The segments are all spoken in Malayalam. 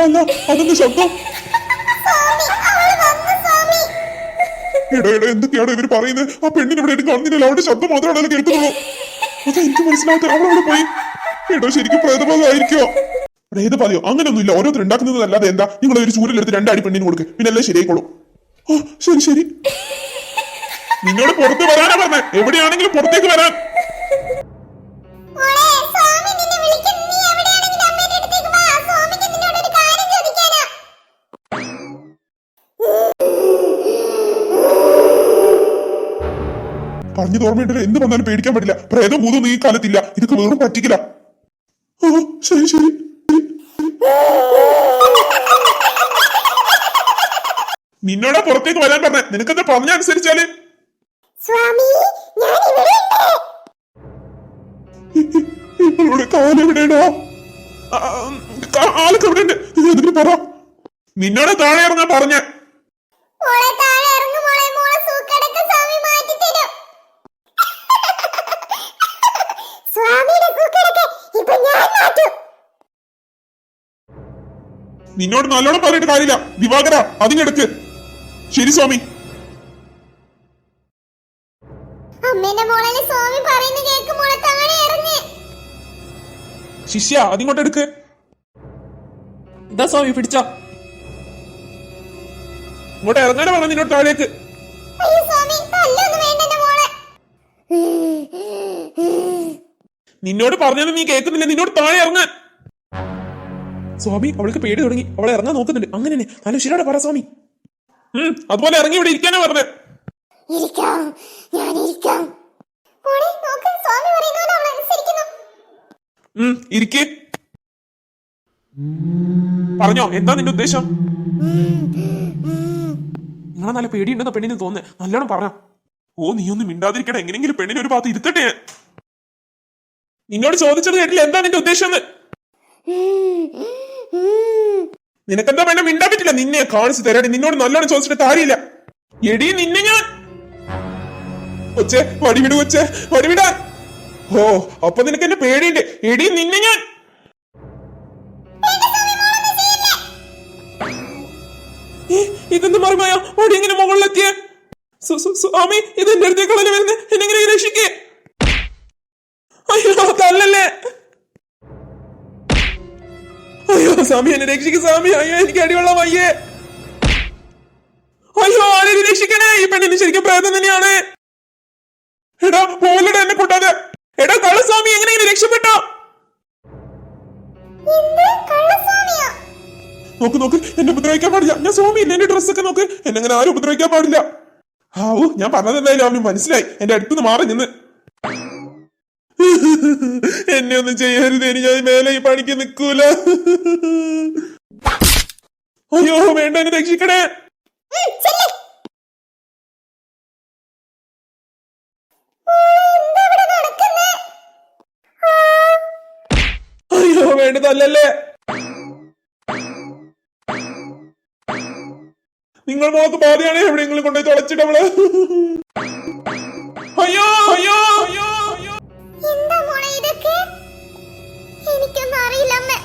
അല്ല അതെന്ത് ശബ്ദം? എടോ എന്തൊക്കെയാണോ ഇവര് പറയുന്നത്? ആ പെണ്ണിനെ ഇവിടെ എനിക്ക് കാണുന്നില്ല, അവരുടെ ശബ്ദം മാത്രമാണല്ലോ കേൾക്കുന്നുള്ളൂ. അതാ എനിക്ക് മനസ്സിലായിട്ട് അവളവിടെ പോയി. എടോ ശരിക്കും പ്രേതബാധമായിരിക്കോ? പ്രേതബാധയോ? അങ്ങനെയൊന്നുമില്ല, ഓരോരുത്തർ ഉണ്ടാക്കുന്നതല്ലാതെ എന്താ. നിങ്ങൾ ഒരു ചൂരിലെടുത്ത് 2 അടി പെണ്ണിന് കൊടുക്ക്, പിന്നെ എല്ലാം ശരിയായിക്കോളും. ഓ ശരി ശരി. നിന്നോട് പുറത്ത് വരാനാ പറഞ്ഞേ, എവിടെയാണെങ്കിലും പുറത്തേക്ക് വരാൻ. പറഞ്ഞത് ഓർമ്മയുണ്ടല്ലോ, എന്ത് വന്നാലും പേടിക്കാൻ പറ്റില്ല. പ്രേതം ഭൂതം ഈ കാലത്തില്ല, ഇതൊക്കെ വെറും പറ്റിക്കില്ല. ഓ ശരി ശരി. നിന്നോടാ പുറത്തേക്ക് വരാൻ പറഞ്ഞ, നിനക്കെന്താ പറഞ്ഞ അനുസരിച്ചാല്. ഇവളുടെ കാലെവിടെയാണോ? ആളൊക്കെ എവിടെ ഉണ്ട്? എന്തെങ്കിലും പറ. നിന്നോട് താഴെ ഇറങ്ങാൻ പറഞ്ഞ. നിന്നോട് നല്ലോണം പറഞ്ഞിട്ട് കാര്യമില്ല. ദിവാകര അതിനെടുക്ക്. ശരി സ്വാമി. ശിഷ്യ അതിങ്ങോട്ട് എടുക്ക്. എന്താ സ്വാമി പിടിച്ച. ഇങ്ങോട്ട് ഇറങ്ങാനാ പറഞ്ഞ നിന്നോട് താഴേക്ക്. നിന്നോട് പറഞ്ഞത് നീ കേൾക്കുന്നില്ല, നിന്നോട് താഴെ ഇറങ്ങാൻ. സ്വാമി അവൾക്ക് പേടി തുടങ്ങി, അവളെ ഇറങ്ങാൻ നോക്കുന്നുണ്ട്. അങ്ങനെ നല്ല ശരിയോടെ പറ സ്വാമി. അതുപോലെ ഇറങ്ങി ഇവിടെ ഇരിക്കാനാ പറഞ്ഞത്. ഇരിക്കേ. പറഞ്ഞോ, എന്താ നിന്റെ ഉദ്ദേശം? നിങ്ങളെ നല്ല പേടിയുണ്ടെന്ന പെണ്ണിന് തോന്നുന്നത്, നല്ലോണം പറഞ്ഞോ. ഓ നീ ഒന്നും മിണ്ടാതിരിക്കട്ടെ, എങ്ങനെയെങ്കിലും പെണ്ണിനെ ഒരു ഭാഗത്ത് ഇരുത്തട്ടെ. നിന്നോട് ചോദിച്ചത് കേട്ടില്ല, എന്താ നിന്റെ ഉദ്ദേശം? നിനക്കെന്താ പെണ്ണെ മിണ്ടാൻ പറ്റില്ല? നിന്നെ കാണിച്ചു തരാടി. നിന്നോട് നല്ലോണം ചോദിച്ചിട്ട് കാര്യമില്ല. എടി നിന്നെ ഞാൻ കൊച്ചേ വടിവിട്, കൊച്ചേ വടിവിടാൻ. ഓ അപ്പൊ നിനക്ക് എന്നെ പേടിയുണ്ട്. എടി നിന്നെ ഞാൻ. ഇതെന്ത് മറിമായ വടി ഇങ്ങനെ മുകളിലെത്തിയ? സ്വാമി ഇത് എന്റെ അടുത്തേക്കുള്ള വരുന്നത്, എന്നെങ്ങനെ രക്ഷിക്കേ. അയ്യോ തല്ലല്ലേ. അയ്യോ സ്വാമി എന്നെ രക്ഷിക്ക് സ്വാമി. അയ്യോ എനിക്ക് അടിവെള്ളം അയ്യേ. അയ്യോ ആരെ രക്ഷിക്കണേ. ഈ പെണ്ണിന് ശരിക്കും പ്രേതം തന്നെയാണ്. എടാ പോലട എന്നെ കൂട്ടാതെ. എടാ കള്ളസ്വാമി എങ്ങനെ രക്ഷപ്പെട്ടോ? നോക്ക് നോക്ക്, എന്നെ ഉപദ്രവിക്കാൻ പാടില്ല. ഞാൻ സ്വാമി ഇല്ല, എന്റെ ഡ്രസ്സൊക്കെ നോക്ക്. എന്നെങ്ങനെ ആരും ഉപദ്രവിക്കാൻ പാടില്ല. ആവൂ ഞാൻ പറഞ്ഞത് എന്തായാലും അവന് മനസ്സിലായി. എന്റെ അടുത്തുനിന്ന് മാറി നിന്ന്. എന്നെ ഒന്നും ചെയ്യരുത്, ഇനി ഞാൻ മേലെ ഈ പണിക്ക് നിൽക്കൂല. അയ്യോ വേണ്ട, എന്നെ രക്ഷിക്കണേ. അയ്യോ വേണ്ടതല്ലേ. നിങ്ങൾ മോക്ക് ബാധയാണ്, എവിടെയെങ്കിലും കൊണ്ടുപോയി തുളച്ചിട്ടവള്. അയ്യോ അയ്യോ അയ്യോ അയ്യോ. എന്താ മോളെ ഇതൊക്കെ? എനിക്കൊന്നും അറിയില്ല അമ്മേ.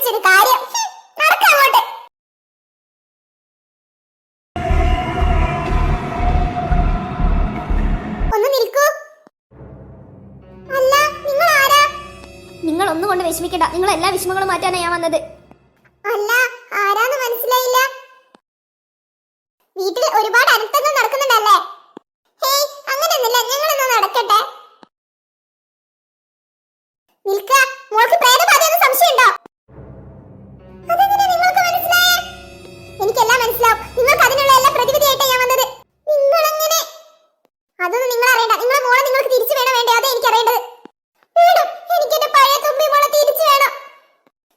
ആലോചിച്ചൊരു കാര്യം. നടക്കാം അങ്ങോട്ട്. ഒന്ന് നിൽക്കൂ. അല്ല, നിങ്ങൾ ആരാ? നിങ്ങൾ ഒന്നും കൊണ്ട് വിഷമിക്കണ്ട. നിങ്ങൾ എല്ലാ വിഷമങ്ങളും മാറ്റാനാണ് ഞാൻ വന്നത്. അല്ല, ആരാന്ന് മനസ്സിലായില്ല. വീട്ടിൽ ഒരുപാട് അനർത്ഥങ്ങൾ നടക്കുന്നുണ്ടല്ലേ? ഹേയ്, അങ്ങനെയൊന്നുമില്ല. ഞങ്ങളൊന്ന് നടക്കട്ടെ. നിൽക്ക. മോൾക്ക് പ്രേതബാധയെന്ന് സംശയമുണ്ടോ? അതെങ്ങനെ നിങ്ങൾക്ക് മനസ്സിലായേ? എനിക്കെല്ലാം മനസ്സിലാവും. നിങ്ങൾക്ക് അതിനുള്ള എല്ലാ പ്രതിവിധിയായിട്ടാണ് ഞാൻ വന്നത്. നിങ്ങളെങ്ങനെ? അതൊന്നും നിങ്ങൾ അറിയണ്ട. നിങ്ങളെ മോളെ നിങ്ങൾക്ക് തിരിച്ചു വേണം വേണ്ടേ? അതെ എനിക്ക് അറിയേണ്ടത്. വേണം. എനിക്ക് എന്റെ പഴയ തുമ്പി മോളെ തിരിച്ചു വേണം.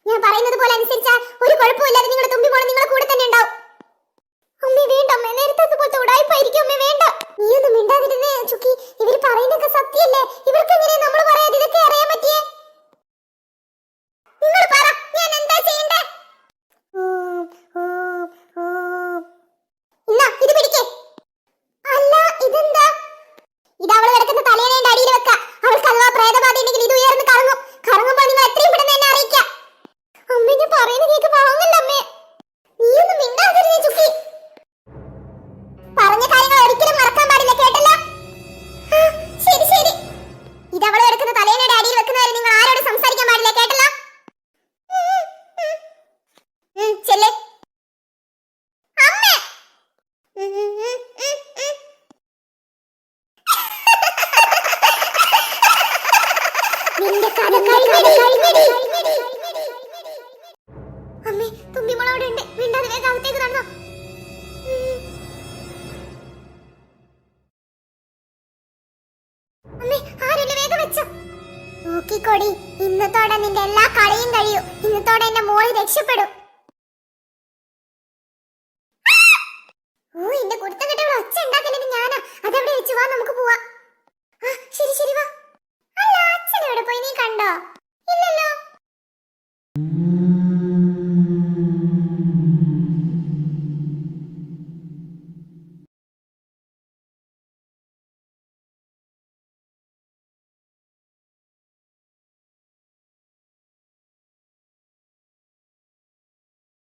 ഞാൻ പറയുന്നത് പോലെ അനുസരിച്ചാൽ ഒരു കുഴപ്പമില്ലാതെ നിങ്ങളുടെ തുമ്പി മോളെ നിങ്ങളുടെ കൂടെ തന്നെ ഉണ്ടാവും. അമ്മേ വേണ്ട അമ്മേ, നേരത്തെ പോലത്തെ ഉടായിപ്പായിരിക്കും അമ്മേ, വേണ്ട. നീയൊന്നും മിണ്ടാതിരുന്നേ ചുക്കി. ഇവർ പറയുന്നതൊക്കെ സത്യമല്ലേ? ഇവർക്ക് എങ്ങനെ നമ്മൾ പറയാതെ ഇതൊക്കെ അറിയാൻ പറ്റിയേ? നിങ്ങൾ പറ, ഞാൻ എന്താ ചെയ്യണ്ടേ? ഇന്നാ ഇത് പിടിക്കേ. അല്ല, ഇതെന്താ? ഇത് അവൾ കിടക്കുന്ന തലയണയുടെ അടിയിൽ വെക്ക. അവൾക്ക് അഥവാ പ്രേതബാധ ഉണ്ടെങ്കിൽ ഇത് ഉയർന്ന് കറങ്ങും. കറങ്ങുമ്പോൾ നിങ്ങൾ എത്രയും പെട്ടെന്ന് എന്നെ അറിയിക്കാം. അമ്മേ, ഞാൻ പറയുന്നത് കേക്ക് വാങ്ങല്ല അമ്മേ. നീയൊന്നും മിണ്ടാതിരുന്നേ ചുക്കി. പറഞ്ഞ കാര്യങ്ങൾ ഒരിക്കലും മറക്കാൻ പാടില്ല, കേട്ടല്ലോ? ശരി ശരി. ഇത് അവൾ കിടക്കുന്ന തലയണയുടെ അടിയിൽ വെക്കുന്നവരെ നിങ്ങൾ ആരോട് സംസാരിക്കാൻ പാടില്ല, കേട്ടല്ലോ? ചെല്ലേ. അമ്മേ. നിന്റെ കഥ കഴിഞ്ഞടി. അമ്മേ, തുമ്പിമോൾ അവിടെ ഉണ്ട്. മിണ്ടാതെ വേഗം അകത്തേക്ക് നടന്നോ. അമ്മേ, ആരുമില്ല, വേഗം വെച്ചോ. നോക്കിക്കോടി, ഇന്നത്തോടെ നിന്റെ എല്ലാ കളിയും കഴിയും. ഇന്നത്തോടെ എന്റെ മോള് രക്ഷപ്പെടും.